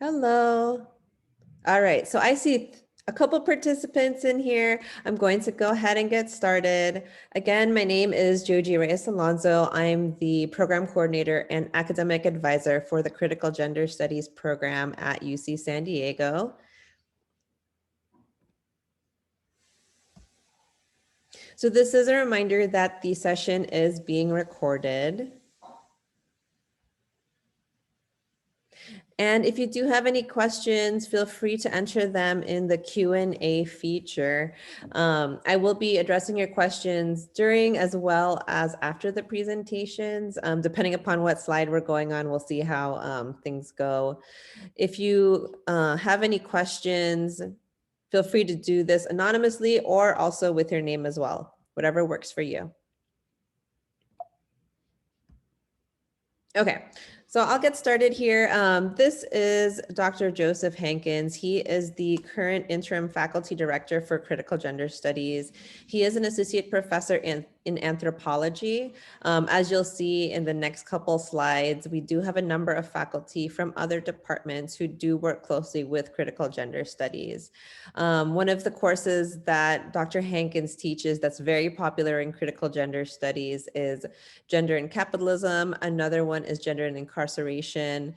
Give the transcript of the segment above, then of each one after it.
Hello. All right, so I see a couple participants in here. I'm going to go ahead and get started. Again, my name is Joji Reyes Alonso. I'm the program coordinator and academic advisor for the Critical Gender Studies program at UC San Diego. So this is a reminder that the session is being recorded. And if you do have any questions, feel free to enter them in the Q&A feature. I will be addressing your questions during as well as after the presentations. Depending upon what slide we're going on, we'll see how things go. If you have any questions, feel free to do this anonymously or also with your name as well, whatever works for you. Okay, so I'll get started here. This is Dr. Joseph Hankins. He is the current interim faculty director for critical gender studies. He is an associate professor in anthropology. As you'll see in the next couple slides, we do have a number of faculty from other departments who do work closely with critical gender studies. One of the courses that Dr. Hankins teaches that's very popular in critical gender studies is Gender and Capitalism. Another one is Gender and Incarceration.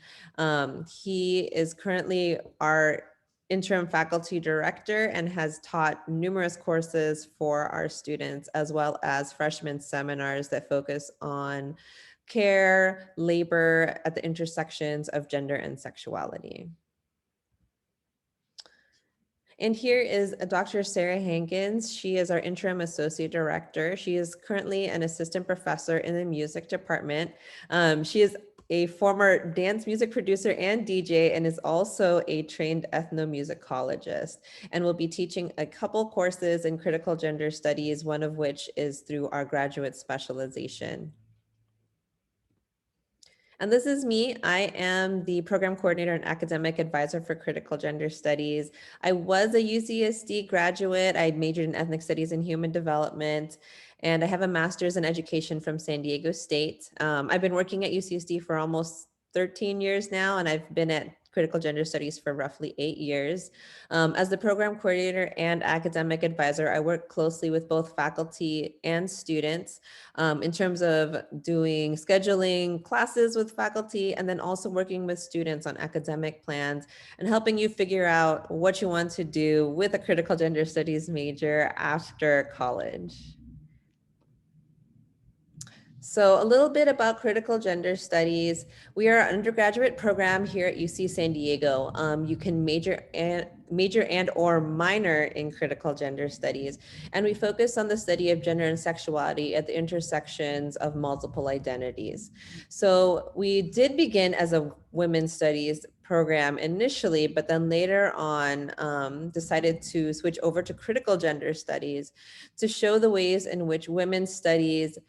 He is currently our interim faculty director and has taught numerous courses for our students, as well as freshman seminars that focus on care, labor at the intersections of gender and sexuality. And here is Dr. Sarah Hankins. She is our interim associate director. She is currently an assistant professor in the music department. She is a former dance music producer and DJ and is also a trained ethnomusicologist and will be teaching a couple courses in critical gender studies, one of which is through our graduate specialization. And this is me. I am the program coordinator and academic advisor for critical gender studies. I was a UCSD graduate. I majored in ethnic studies and human development, and I have a master's in education from San Diego State. I've been working at UCSD for almost 13 years now, and I've been at critical gender studies for roughly 8 years. As the program coordinator and academic advisor, I work closely with both faculty and students in terms of doing scheduling classes with faculty and then also working with students on academic plans and helping you figure out what you want to do with a critical gender studies major after college. So a little bit about critical gender studies. We are an undergraduate program here at UC San Diego. You can major and or minor in critical gender studies. And we focus on the study of gender and sexuality at the intersections of multiple identities. So we did begin as a women's studies program initially, but then later on decided to switch over to critical gender studies to show the ways in which women's studies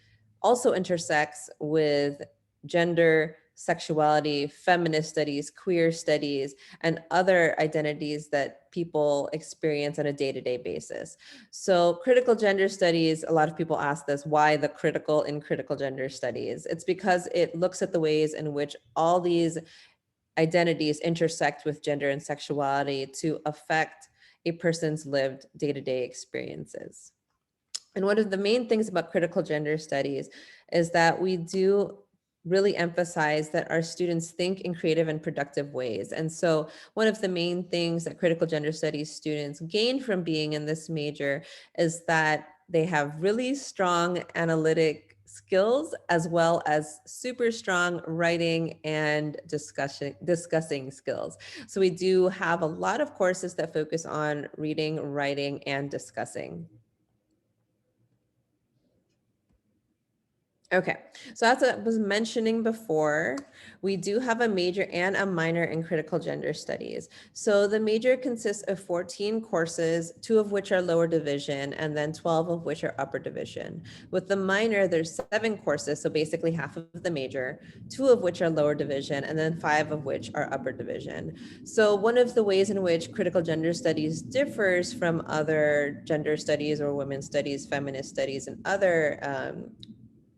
also intersects with gender, sexuality, feminist studies, queer studies, and other identities that people experience on a day-to-day basis. So critical gender studies, a lot of people ask this, why the critical in critical gender studies? It's because it looks at the ways in which all these identities intersect with gender and sexuality to affect a person's lived day-to-day experiences. And one of the main things about critical gender studies is that we do really emphasize that our students think in creative and productive ways. And so one of the main things that critical gender studies students gain from being in this major is that they have really strong analytic skills as well as super strong writing and discussing skills. So we do have a lot of courses that focus on reading, writing, and discussing. Okay, so as I was mentioning before, we do have a major and a minor in critical gender studies. So the major consists of 14 courses, 2 of which are lower division, and then 12 of which are upper division. With the minor, there's 7 courses, so basically half of the major, 2 of which are lower division, and then 5 of which are upper division. So one of the ways in which critical gender studies differs from other gender studies or women's studies, feminist studies, and other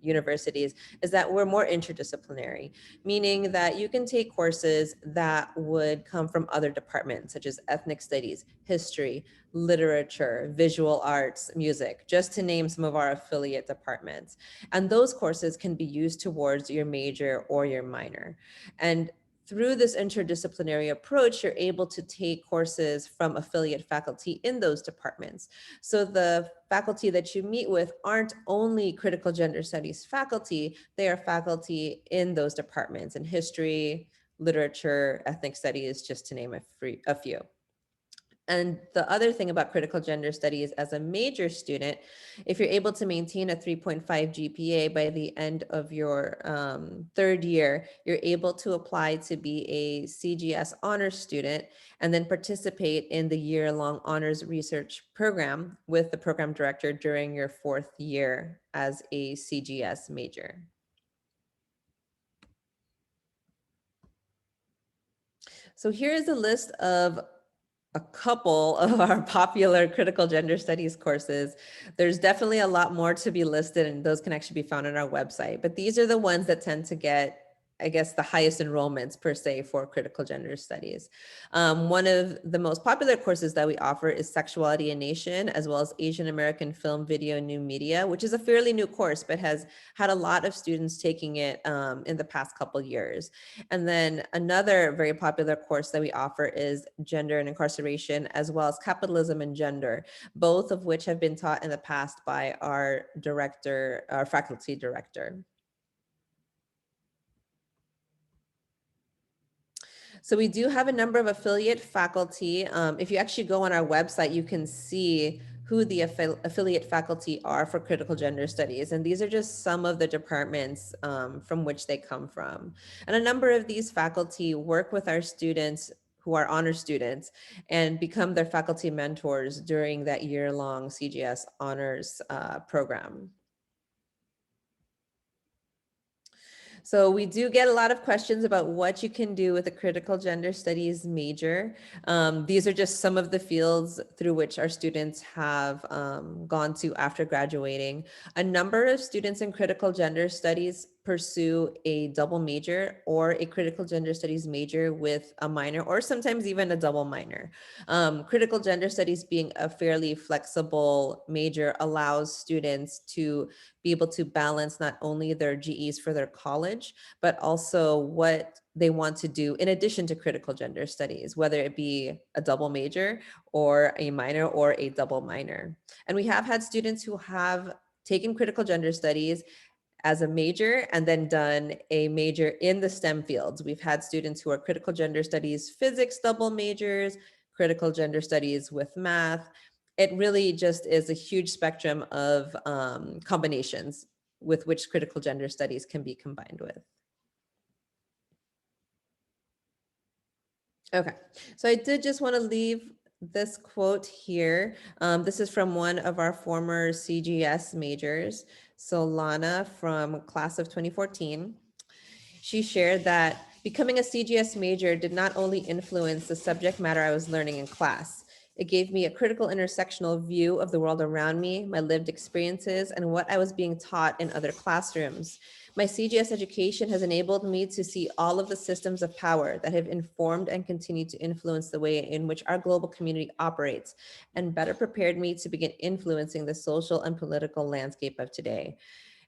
universities is that we're more interdisciplinary, meaning that you can take courses that would come from other departments, such as ethnic studies, history, literature, visual arts, music, just to name some of our affiliate departments. And those courses can be used towards your major or your minor. And through this interdisciplinary approach, you're able to take courses from affiliate faculty in those departments. So the faculty that you meet with aren't only critical gender studies faculty, they are faculty in those departments in history, literature, ethnic studies, just to name a few. And the other thing about critical gender studies as a major student, if you're able to maintain a 3.5 GPA by the end of your third year, you're able to apply to be a CGS honors student and then participate in the year-long honors research program with the program director during your fourth year as a CGS major. So here is a list of a couple of our popular critical gender studies courses. There's definitely a lot more to be listed, and those can actually be found on our website. But these are the ones that tend to get, I guess, the highest enrollments per se for critical gender studies. One of the most popular courses that we offer is Sexuality and Nation, as well as Asian American Film, Video, and New Media, which is a fairly new course, but has had a lot of students taking it in the past couple years. And then another very popular course that we offer is Gender and Incarceration, as well as Capitalism and Gender, both of which have been taught in the past by our director, our faculty director. So we do have a number of affiliate faculty. If you actually go on our website, you can see who the affiliate faculty are for critical gender studies. And these are just some of the departments from which they come from. And a number of these faculty work with our students who are honor students and become their faculty mentors during that year-long CGS honors program. So we do get a lot of questions about what you can do with a critical gender studies major. These are just some of the fields through which our students have gone to after graduating. A number of students in critical gender studies pursue a double major or a critical gender studies major with a minor, or sometimes even a double minor. Critical gender studies being a fairly flexible major allows students to be able to balance not only their GEs for their college, but also what they want to do in addition to critical gender studies, whether it be a double major or a minor or a double minor. And we have had students who have taken critical gender studies as a major and then done a major in the STEM fields. We've had students who are critical gender studies physics double majors, critical gender studies with math. It really just is a huge spectrum of combinations with which critical gender studies can be combined with. Okay, so I did just want to leave this quote here. This is from one of our former CGS majors, Solana from class of 2014. She shared that becoming a CGS major did not only influence the subject matter I was learning in class, it gave me a critical intersectional view of the world around me, my lived experiences, and what I was being taught in other classrooms. My CGS education has enabled me to see all of the systems of power that have informed and continue to influence the way in which our global community operates, and better prepared me to begin influencing the social and political landscape of today.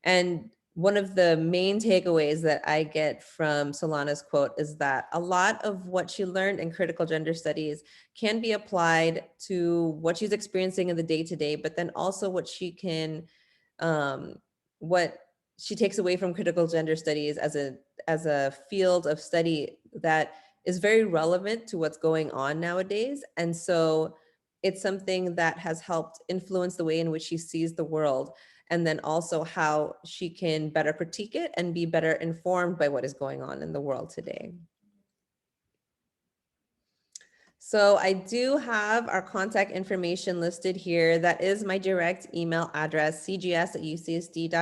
And one of the main takeaways that I get from Solana's quote is that a lot of what she learned in critical gender studies can be applied to what she's experiencing in the day-to-day, but then also what she can, what she takes away from critical gender studies as a field of study that is very relevant to what's going on nowadays. And so it's something that has helped influence the way in which she sees the world, and then also how she can better critique it and be better informed by what is going on in the world today. So I do have our contact information listed here. That is my direct email address, cgs@ucsd.edu.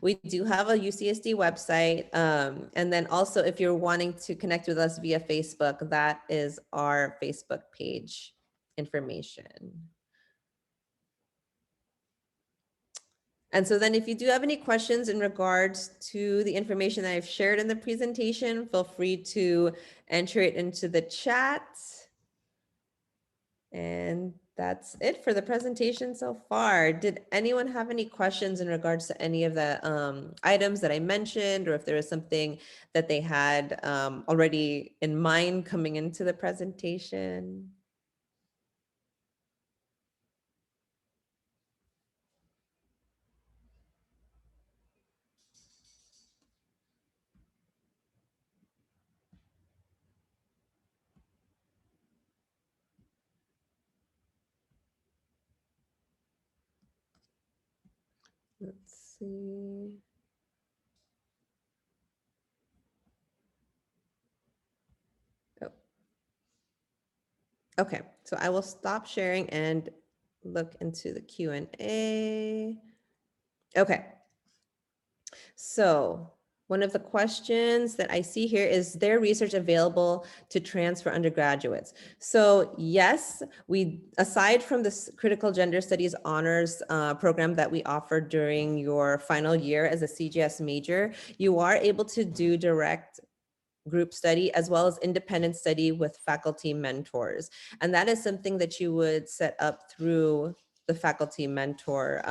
We do have a UCSD website. And then also if you're wanting to connect with us via Facebook, that is our Facebook page information. And so then if you do have any questions in regards to the information that I've shared in the presentation, feel free to enter it into the chat. And that's it for the presentation so far. Did anyone have any questions in regards to any of the items that I mentioned, or if there was something that they had already in mind coming into the presentation? Let's see. Oh. Okay, so I will stop sharing and look into the Q&A. Okay, so one of the questions that I see here is there research available to transfer undergraduates? So yes, we, aside from this critical gender studies honors program that we offer during your final year as a CGS major, you are able to do direct group study as well as independent study with faculty mentors. And that is something that you would set up through the faculty mentor,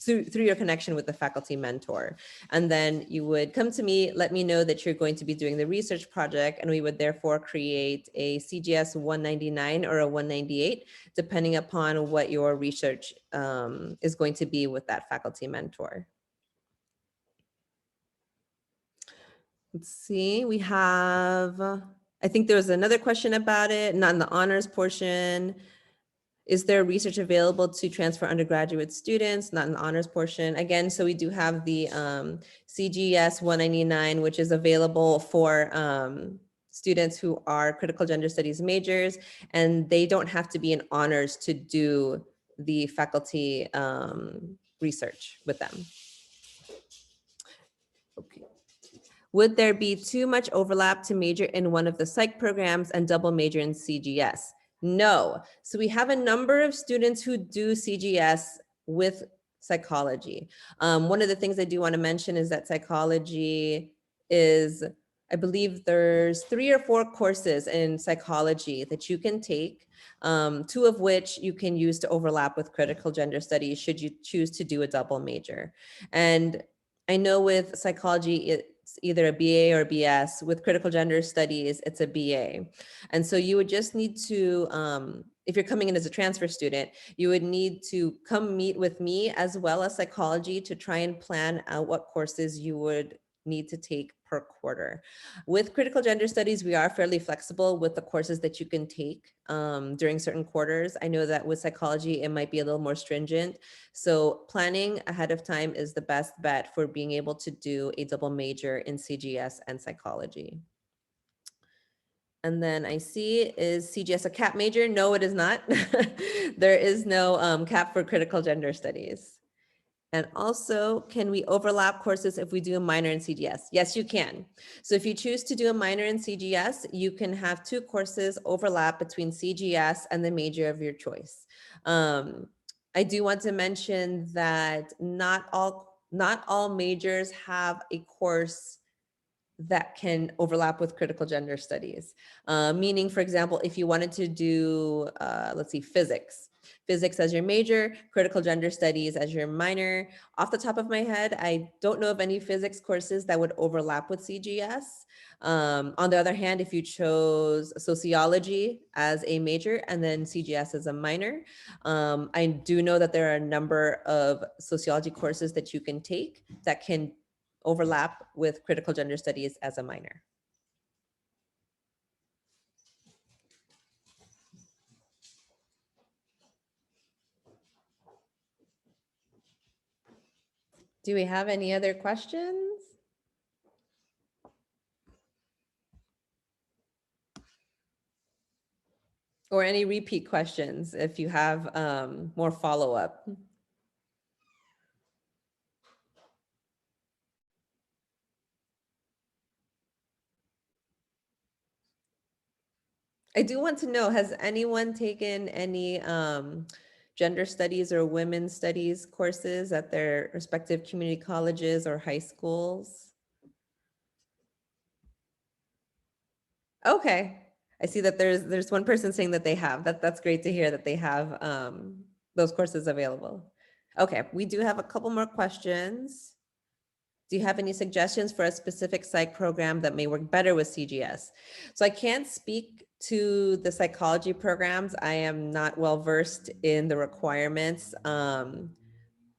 through your connection with the faculty mentor. And then you would come to me, let me know that you're going to be doing the research project, and we would therefore create a CGS 199 or a 198, depending upon what your research is going to be with that faculty mentor. Let's see, we have, I think there was another question about it, not in the honors portion. Is there research available to transfer undergraduate students? Not in the honors portion. Again, so we do have the CGS 199, which is available for students who are critical gender studies majors, and they don't have to be in honors to do the faculty research with them. Okay. Would there be too much overlap to major in one of the psych programs and double major in CGS? No. So we have a number of students who do CGS with psychology. One of the things I do want to mention is that psychology is, I believe there's 3 or 4 courses in psychology that you can take, 2 of which you can use to overlap with critical gender studies should you choose to do a double major. And I know with psychology, it's either a BA or BS. With critical gender studies, it's a BA. And so you would just need to, if you're coming in as a transfer student, you would need to come meet with me as well as psychology to try and plan out what courses you would need to take per quarter. With critical gender studies, we are fairly flexible with the courses that you can take during certain quarters. I know that with psychology, it might be a little more stringent. So planning ahead of time is the best bet for being able to do a double major in CGS and psychology. And then I see, is CGS a cap major? No, it is not. There is no cap for critical gender studies. And also, can we overlap courses if we do a minor in CGS? Yes, you can. So if you choose to do a minor in CGS, you can have 2 courses overlap between CGS and the major of your choice. I do want to mention that not all majors have a course that can overlap with critical gender studies. Meaning, for example, if you wanted to do, let's see, physics as your major, critical gender studies as your minor. Off the top of my head, I don't know of any physics courses that would overlap with CGS. On the other hand, if you chose sociology as a major and then CGS as a minor, I do know that there are a number of sociology courses that you can take that can overlap with critical gender studies as a minor. Do we have any other questions? Or any repeat questions if you have more follow-up? I do want to know, has anyone taken any gender studies or women's studies courses at their respective community colleges or high schools? Okay. I see that there's one person saying that they have. That's great to hear that they have those courses available. Okay, we do have a couple more questions. Do you have any suggestions for a specific psych program that may work better with CGS? So I can't speak to the psychology programs. I am not well versed in the requirements.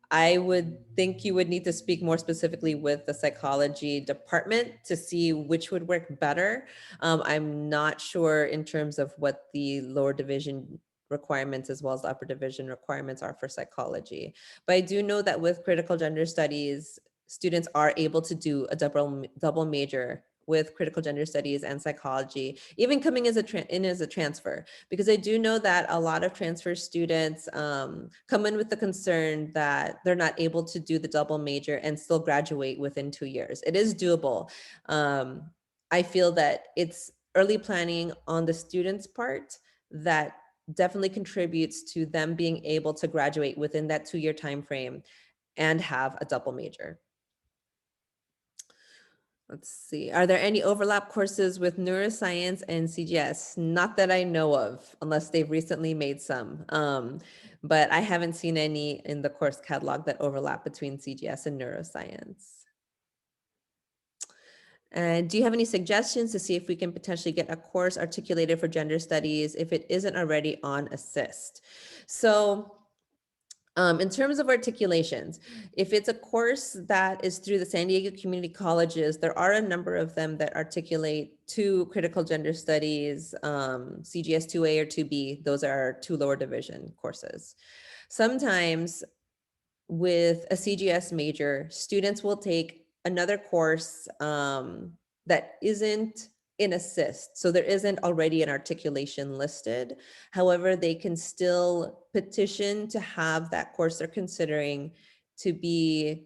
I would think you would need to speak more specifically with the psychology department to see which would work better. I'm not sure in terms of what the lower division requirements as well as the upper division requirements are for psychology. But I do know that with critical gender studies, students are able to do a double major with critical gender studies and psychology, even coming as in as a transfer, because I do know that a lot of transfer students come in with the concern that they're not able to do the double major and still graduate within 2 years. It is doable. I feel that it's early planning on the student's part that definitely contributes to them being able to graduate within that 2-year time frame and have a double major. Let's see. Are there any overlap courses with neuroscience and CGS? Not that I know of, unless they've recently made some. But I haven't seen any in the course catalog that overlap between CGS and neuroscience. And do you have any suggestions to see if we can potentially get a course articulated for gender studies if it isn't already on Assist? So in terms of articulations, if it's a course that is through the San Diego Community Colleges, there are a number of them that articulate to critical gender studies, CGS 2A or 2B. Those are 2 lower division courses. Sometimes with a CGS major, students will take another course that isn't in Assist. So there isn't already an articulation listed. However, they can still petition to have that course they're considering to be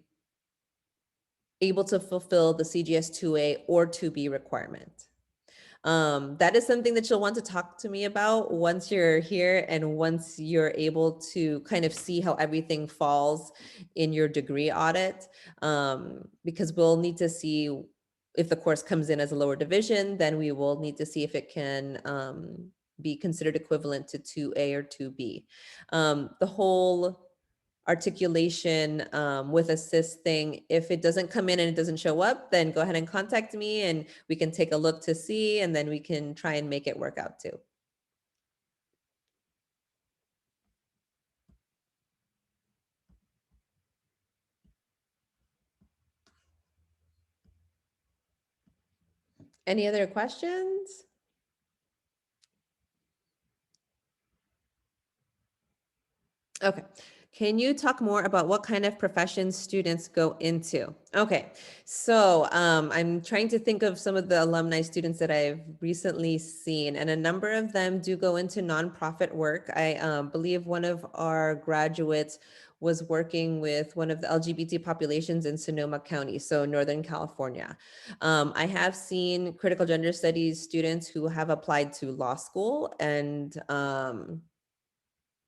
able to fulfill the CGS 2A or 2B requirement. That is something that you'll want to talk to me about once you're here and once you're able to kind of see how everything falls in your degree audit, because we'll need to see if the course comes in as a lower division, then we will need to see if it can be considered equivalent to 2A or 2B. The whole articulation with Assist thing, if it doesn't come in and it doesn't show up, then go ahead and contact me and we can take a look to see, and then we can try and make it work out too. Any other questions? Okay. Can you talk more about what kind of professions students go into? Okay, so I'm trying to think of some of the alumni students that I've recently seen, and a number of them do go into nonprofit work. I believe one of our graduates was working with one of the LGBT populations in Sonoma County, so Northern California. I have seen critical gender studies students who have applied to law school, and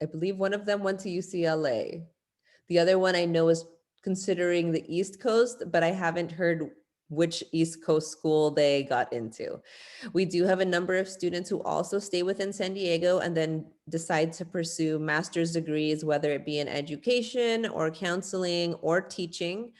I believe one of them went to UCLA. The other one I know is considering the East Coast, but I haven't heard which East Coast school they got into. We do have a number of students who also stay within San Diego and then decide to pursue master's degrees, whether it be in education or counseling or teaching.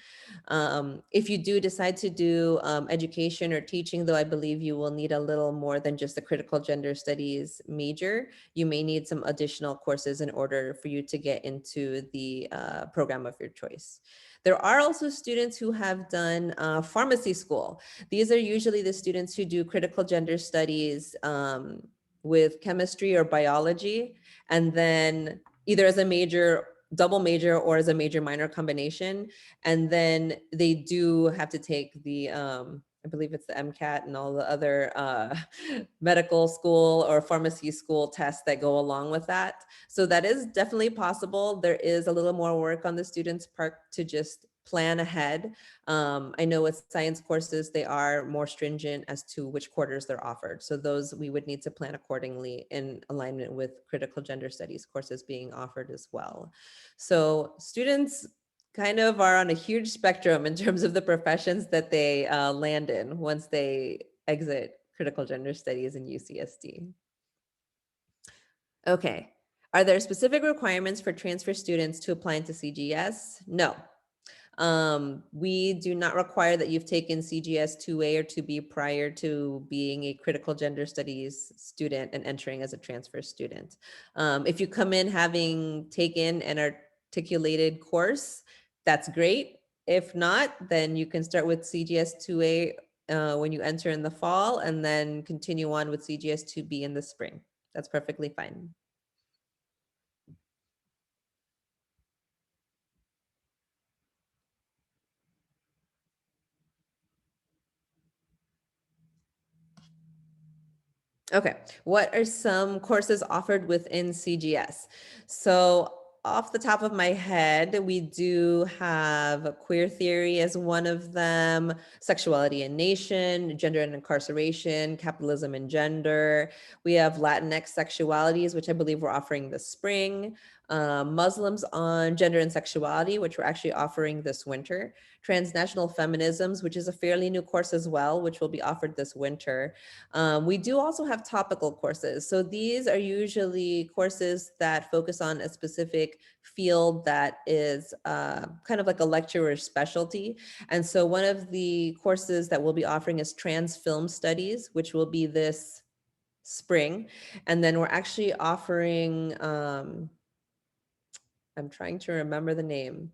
If you do decide to do education or teaching, though, I believe you will need a little more than just a critical gender studies major. You may need some additional courses in order for you to get into the program of your choice. There are also students who have done pharmacy school. These are usually the students who do critical gender studies with chemistry or biology, and then either as a major, double major, or as a major minor combination. And then they do have to take the, I believe it's the MCAT and all the other medical school or pharmacy school tests that go along with that. So that is definitely possible. There is a little more work on the student's part to just plan ahead. I know with science courses, they are more stringent as to which quarters they're offered. So those we would need to plan accordingly in alignment with critical gender studies courses being offered as well. So students kind of are on a huge spectrum in terms of the professions that they land in once they exit critical gender studies in UCSD. Okay. Are there specific requirements for transfer students to apply into CGS? No. We do not require that you've taken CGS 2A or 2B prior to being a critical gender studies student and entering as a transfer student. If you come in having taken an articulated course, that's great. If not, then you can start with CGS 2A when you enter in the fall and then continue on with CGS 2B in the spring. That's perfectly fine. Okay, what are some courses offered within CGS? So off the top of my head, we do have queer theory as one of them, sexuality and nation, gender and incarceration, capitalism and gender. We have Latinx sexualities, which I believe we're offering this spring. Muslims on gender and sexuality, which we're actually offering this winter. Transnational feminisms, which is a fairly new course as well, which will be offered this winter. We do also have topical courses. So these are usually courses that focus on a specific field that is kind of like a lecturer's specialty. And so one of the courses that we'll be offering is trans film studies, which will be this spring. And then we're actually offering, I'm trying to remember the name.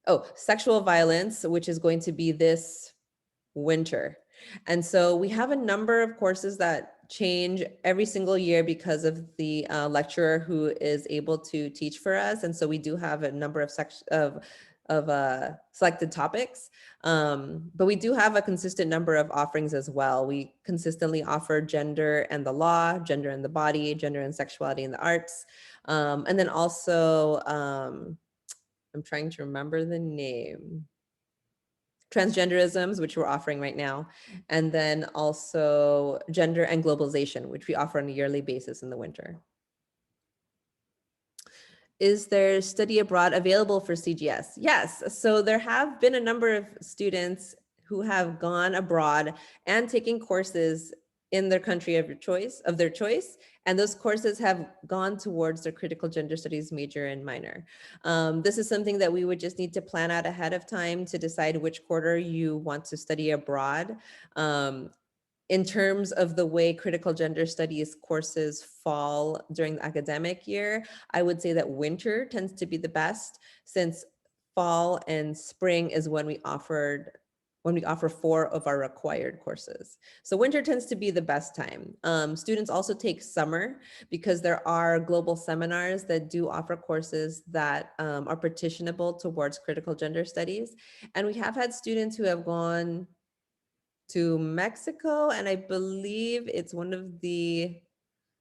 Oh, sexual violence, which is going to be this winter. And so we have a number of courses that change every single year because of the lecturer who is able to teach for us. And so we do have a number of selected topics, but we do have a consistent number of offerings as well. We consistently offer gender and the law, gender and the body, gender and sexuality in the arts. And then also, I'm trying to remember the name. Transgenderisms, which we're offering right now, and then also gender and globalization, which we offer on a yearly basis in the winter. Is there study abroad available for CGS? Yes. So there have been a number of students who have gone abroad and taking courses in their country of their choice. And those courses have gone towards their critical gender studies major and minor. This is something that we would just need to plan out ahead of time to decide which quarter you want to study abroad. In terms of the way critical gender studies courses fall during the academic year, I would say that winter tends to be the best, since fall and spring is when we offer 4 of our required courses. So winter tends to be the best time. Students also take summer because there are global seminars that do offer courses that are petitionable towards critical gender studies. And we have had students who have gone to Mexico, and I believe it's it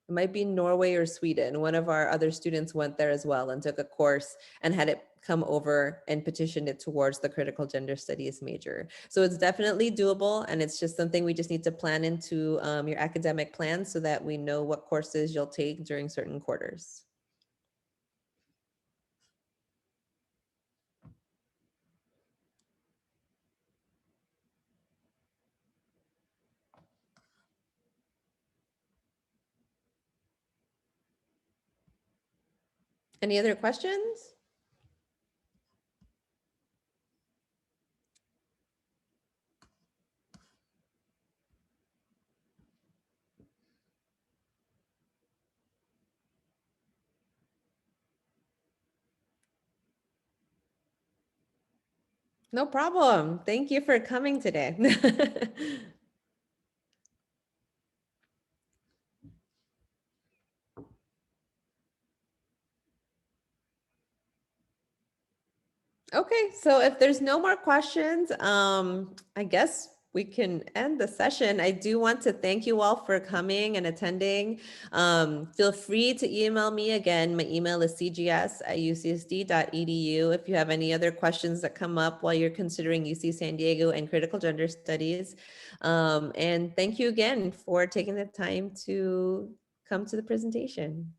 might be Norway or Sweden. One of our other students went there as well and took a course and had it come over and petitioned it towards the critical gender studies major. So it's definitely doable, and it's just something we just need to plan into your academic plan so that we know what courses you'll take during certain quarters. Any other questions? No problem. Thank you for coming today. Okay, so if there's no more questions, I guess we can end the session. I do want to thank you all for coming and attending. Feel free to email me again. My email is cgs@ucsd.edu if you have any other questions that come up while you're considering UC San Diego and critical gender studies. And thank you again for taking the time to come to the presentation.